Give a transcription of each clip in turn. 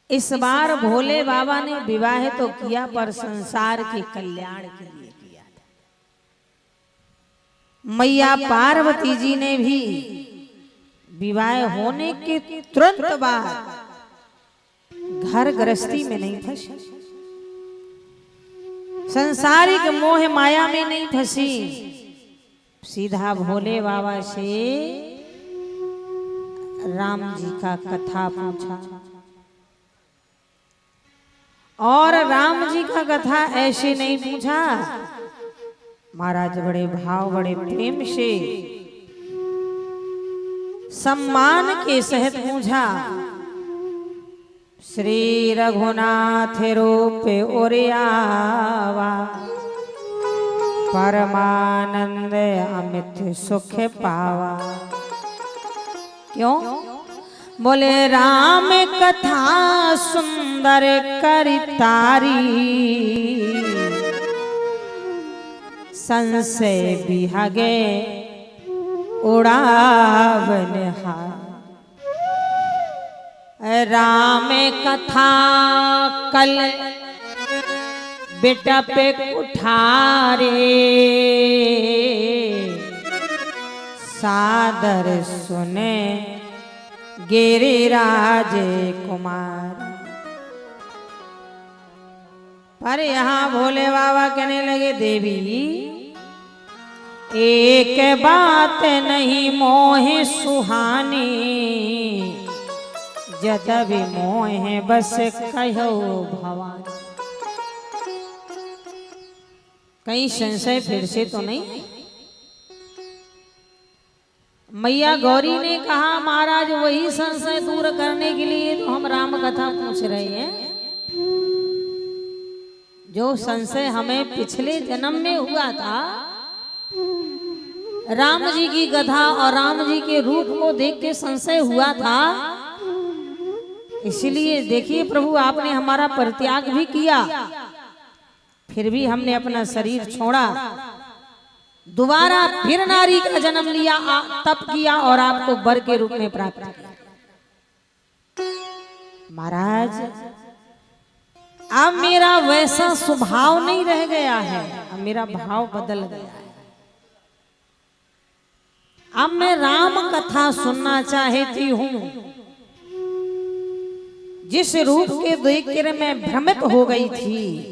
इस बार भोले बाबा ने विवाह तो किया पर संसार के कल्याण के लिए किया था। मैया पार्वती जी ने भी विवाह होने के तुरंत बाद घर गृहस्थी में नहीं फंसी, संसारिक मोह माया में नहीं फंसी, सीधा भोले बाबा से राम जी का कथा पूछा। और राम जी का कथा ऐसे नहीं पूछा, महाराज बड़े भाव बड़े प्रेम से सम्मान के सहित पूछा। श्री रघुनाथ रूप ओरियावा, परमानंद अमित सुख पावा। क्यों? बोले राम कथा सुंदर करितारी, संशय बिहगे उड़ावन हार। राम कथा कल बेटा पे उठारे, सादर सुने गिरिराज कुमार। पर यहाँ भोले बाबा कहने लगे, देवी एक बात नहीं मोह सुहानी, जद भी मोह बस कहो भवानी। कहीं संशय फिर से तो नहीं? मैया गौरी ने कहा, महाराज वही संशय दूर करने के लिए तो हम राम कथा पूछ रहे हैं, जो संशय हमें पिछले जन्म में हुआ था। राम जी की कथा और राम जी के रूप को देख के संशय हुआ था, इसलिए देखिए प्रभु आपने हमारा परित्याग भी किया, फिर भी हमने अपना शरीर छोड़ा, दोबारा फिर नारी का जन्म लिया, तप किया और आपको वर के रूप में प्राप्त किया। महाराज अब मेरा वैसा स्वभाव नहीं रह गया है, अब मेरा भाव बदल गया है। अब मैं राम कथा सुनना चाहती हूँ। जिस रूप के देखकर मैं भ्रमित हो गई थी,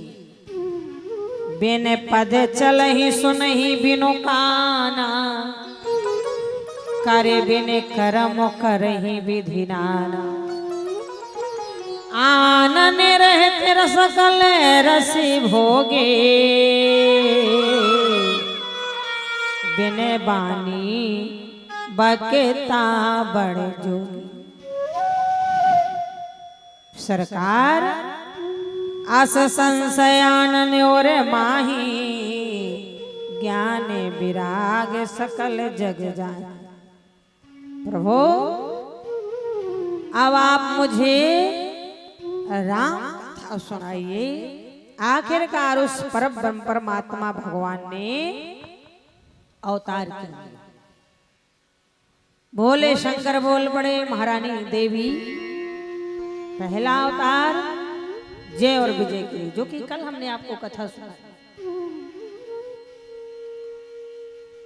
बिन पद चल ही सुन ही बिनु काना, करे बिन करम कर ही विधि नाना। आनन रहते रस सकल रसी भोगे, बिन बानी बकेता बड़ जोगी। सरकार आस संशयानन और माही, ज्ञान विराग सकल जग जाए। प्रभु अब आप मुझे राम कथा सुनाइए। आखिरकार उस परम परमात्मा भगवान ने अवतार किया। भोले शंकर बोल पड़े, महारानी देवी पहला अवतार जय और विजय के लिए, जो कि कल हमने आपको कथा सुना।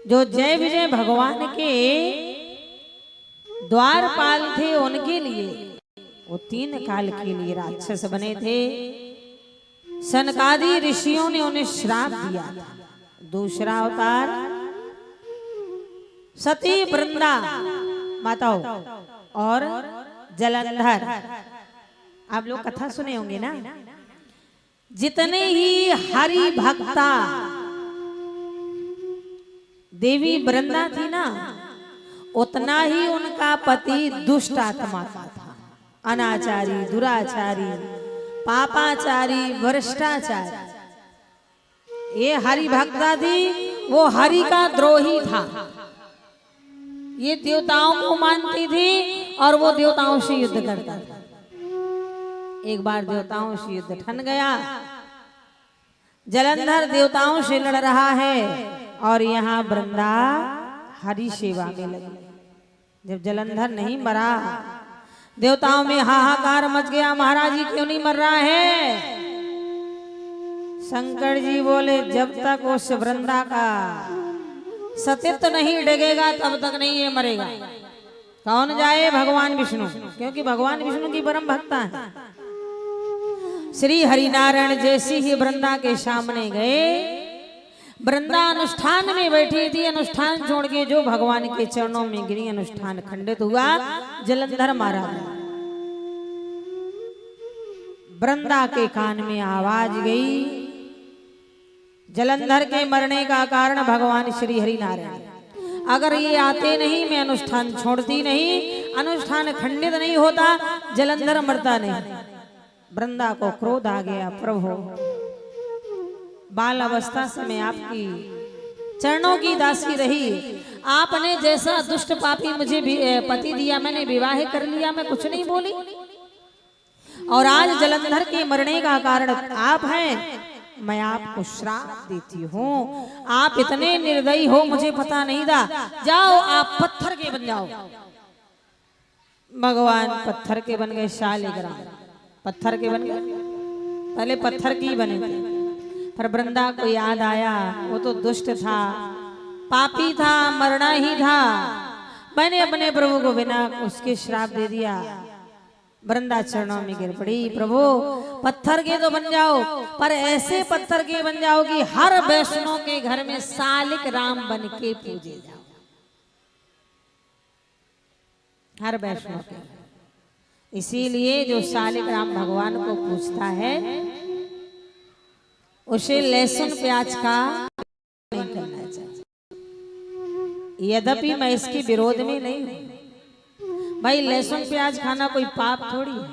जो जय विजय भगवान के द्वारपाल थे, उनके लिए वो 3 काल के लिए राक्षस बने थे। सनकादि ऋषियों ने उन्हें श्राप दिया था। दूसरा अवतार सती वृंदा माताओं और जलंधर, आप लोग कथा सुने होंगे ना। जितने ही हरि भक्ता देवी वृंदा थी ना, उतना ही उनका पति दुष्ट आत्मा का था। अनाचारी, दुराचारी, पापाचारी, भ्रष्टाचारी। ये हरि भक्ता थी, वो हरि का द्रोही था। ये देवताओं को मानती थी और वो देवताओं से युद्ध करता था। एक बार देवताओं से युद्ध ठन गया। जलंधर देवताओं से लड़ रहा है और यहाँ वृंदा हरि सेवा में लगी। जब जलंधर नहीं मरा, देवताओं में हाहाकार मच गया, महाराज जी क्यों नहीं मर रहा है? शंकर जी बोले जब तक उस वृंदा का सतीत्व नहीं डगेगा तब तक नहीं ये मरेगा। कौन जाए? भगवान विष्णु, क्योंकि भगवान विष्णु की परम भक्ता है। श्री हरिनारायण जैसी ही वृंदा के सामने गए, वृंदा अनुष्ठान में बैठी थी, अनुष्ठान छोड़ के जो भगवान के चरणों में गिरी, अनुष्ठान खंडित हुआ, जलंधर मारा गया। वृंदा के कान में आवाज गई, जलंधर के मरने का कारण भगवान श्री हरिनारायण। अगर ये आते नहीं, मैं अनुष्ठान छोड़ती नहीं, अनुष्ठान खंडित नहीं होता, जलंधर मरता नहीं। वृंदा को क्रोध आ गया, प्रभु बाल अवस्था से मैं आपकी चरणों की दासी रही, आपने जैसा दुष्ट पापी मुझे पति दिया, मैंने विवाह कर लिया, मैं कुछ नहीं बोली, और आज जलंधर के मरने का कारण आप हैं। मैं आपको श्राप देती हूँ, आप इतने निर्दयी हो, मुझे पता नहीं था। जाओ आप पत्थर के बन जाओ। भगवान पत्थर के बन गए, शालिग्राम पत्थर के बन गए। पहले पत्थर की बने थे, पर वृंदा को याद आया वो तो दुष्ट था, पापी था, मरना ही था। मैंने अपने प्रभु को बिना उसके श्राप दे दिया। वृंदा चरणों में गिर पड़ी, प्रभु पत्थर के तो बन जाओ, पर ऐसे पत्थर के बन जाओ कि हर वैष्णव के घर में शालिक राम बन के पूजे जाओ, हर वैष्णव के। इसीलिए जो शालिक राम भगवान को पूजता है उसे लहसुन प्याज का नहीं करना चाहिए। यद्यपि मैं इसके विरोध में नहीं हूं भाई, लहसुन प्याज खाना कोई पाप थोड़ी है।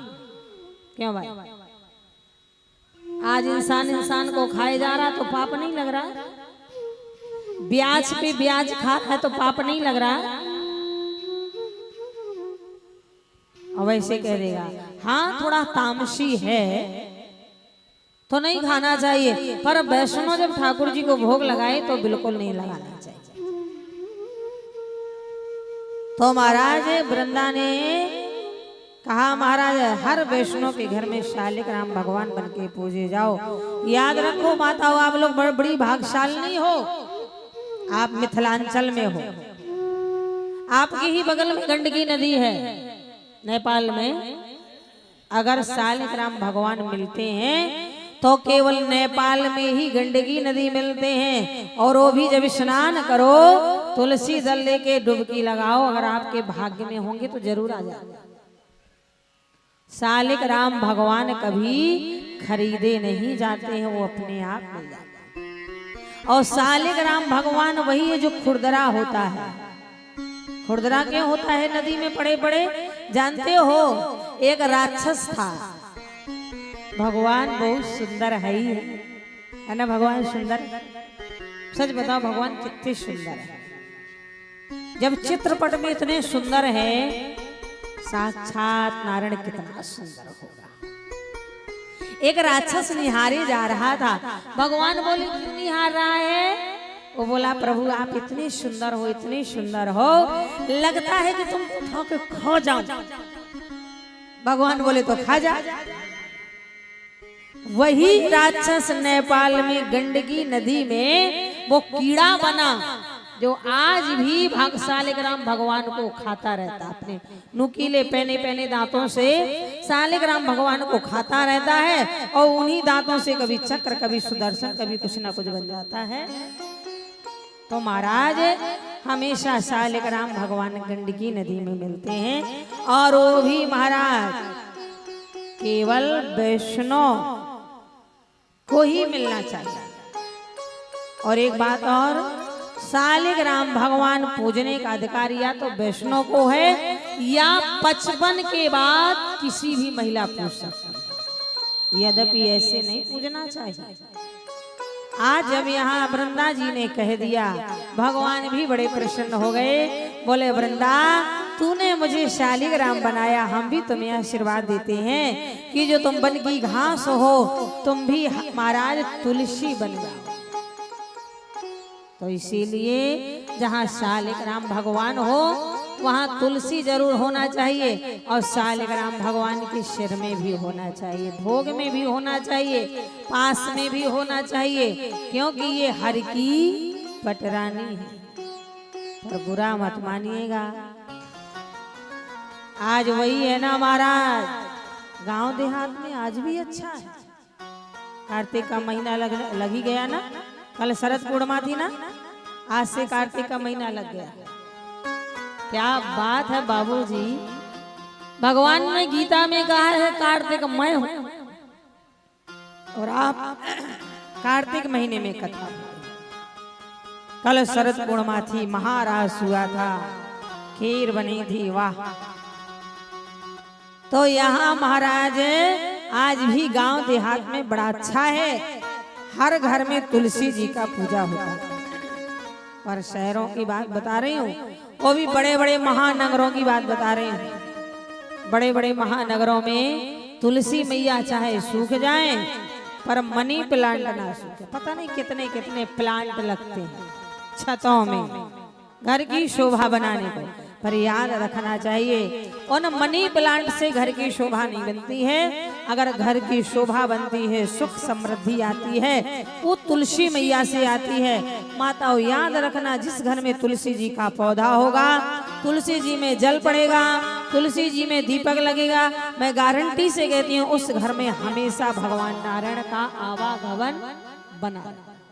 क्यों भाई? आज इंसान को खाए जा रहा तो पाप नहीं लग रहा, ब्याज पे ब्याज खा रहा है तो पाप नहीं लग रहा। और वैसे कह देगा हाँ थोड़ा तामसी है तो नहीं खाना चाहिए, पर वैष्णव जब ठाकुर जी को भोग लगाए तो बिल्कुल नहीं लगाना चाहिए। तो महाराज वृंदा ने कहा, महाराज हर वैष्णव के घर में शालिक राम भगवान बन के पूजे जाओ। याद रखो माताओं, आप लोग बड़ी भाग्यशाली हो, आप मिथिलांचल में हो, आपके ही बगल में गंडकी नदी है नेपाल में। अगर शालिक राम भगवान मिलते हैं तो केवल नेपाल में ही गंडकी नदी मिलते हैं, और वो भी जब स्नान करो तुलसी दल लेके डुबकी लगाओ, अगर आपके भाग्य में होंगे तो जरूर आ जाएगा। शालिक राम भगवान कभी खरीदे नहीं जाते हैं, वो अपने आप मिल जाते हैं। और शालिक राम भगवान वही है जो खुरदरा होता है। खुरदरा क्यों होता है? नदी में पड़े पड़े, जानते हो एक राक्षस था। भगवान बहुत सुंदर है ना? भगवान सुंदर, सच बताओ भगवान कितने सुंदर है। जब चित्रपट में इतने सुंदर है, साक्षात नारायण कितना सुंदर होगा। एक राक्षस निहारे जा रहा था, भगवान बोले क्यों निहार रहा है? वो बोला प्रभु आप इतने सुंदर हो, इतने सुंदर हो, लगता है कि तुम उठा के खो जाओ। भगवान बोले तो खा जा। वही राक्षस नेपाल में गंडकी नदी में वो कीड़ा बना जो आज भी शालिक राम भगवान को खाता रहता, अपने नुकीले पहने पहने दांतों से शालिक राम भगवान को खाता रहता है, और उन्हीं दांतों से कभी चक्र, कभी सुदर्शन, कभी कुछ ना कुछ बन जाता है। तो महाराज हमेशा शालिक राम भगवान गंडकी नदी में मिलते हैं, और वो भी महाराज केवल वैष्णव को ही मिलना चाहिए। और एक बात और, शालिक राम भगवान पूजने का अधिकार या तो वैष्णव को है या 55 के बाद किसी भी महिला पूज सकती है, यद्यपि ऐसे नहीं पूजना चाहिए। आज जब यहाँ वृंदा जी ने कह दिया, भगवान भी बड़े प्रसन्न हो गए, बोले वृंदा तूने मुझे शालिक राम बनाया, हम भी तुम्हें आशीर्वाद देते हैं कि जो तुम बन की घास हो तुम भी महाराज तुलसी बन जाओ। तो इसीलिए जहाँ शालिक राम भगवान हो वहाँ तुलसी जरूर होना चाहिए और शालिग्राम भगवान के सिर में भी होना चाहिए, भोग में भी होना चाहिए, पास में भी होना चाहिए, क्योंकि ये हर की पटरानी है। पर बुरा मत मानिएगा, आज वही है ना महाराज, गांव देहात में आज भी अच्छा है। कार्तिक का महीना लग ही गया ना, कल शरद पूर्णिमा थी ना, आज से कार्तिक का महीना लग गया। क्या बात है बाबूजी, भगवान ने गीता में कहा है कार्तिक मैं हूं, और आप कार्तिक महीने में कथा। कल शरद पूर्णिमा थी, महाराज हुआ था, खीर बनी थी, वाह। तो यहाँ महाराज आज भी गांव देहात में बड़ा अच्छा है, हर घर में तुलसी जी का पूजा होता है। पर शहरों की बात बता रही हूँ, वो भी बड़े बड़े महानगरों की बात बता रही हूँ। बड़े बड़े महानगरों में तुलसी मैया चाहे सूख जाए पर मनी प्लांट ना सूखे। पता नहीं कितने कितने प्लांट लगते हैं छतों में घर की शोभा बनाने को, पर याद रखना चाहिए उन मनी प्लांट से घर की शोभा नहीं बनती है। अगर घर की शोभा बनती है, सुख समृद्धि आती है, वो तुलसी मैया से आती है। माताओं याद रखना, जिस घर में तुलसी जी का पौधा होगा, तुलसी जी में जल पड़ेगा, तुलसी जी में दीपक लगेगा, मैं गारंटी से कहती हूँ उस घर में हमेशा भगवान नारायण का आवागमन बना।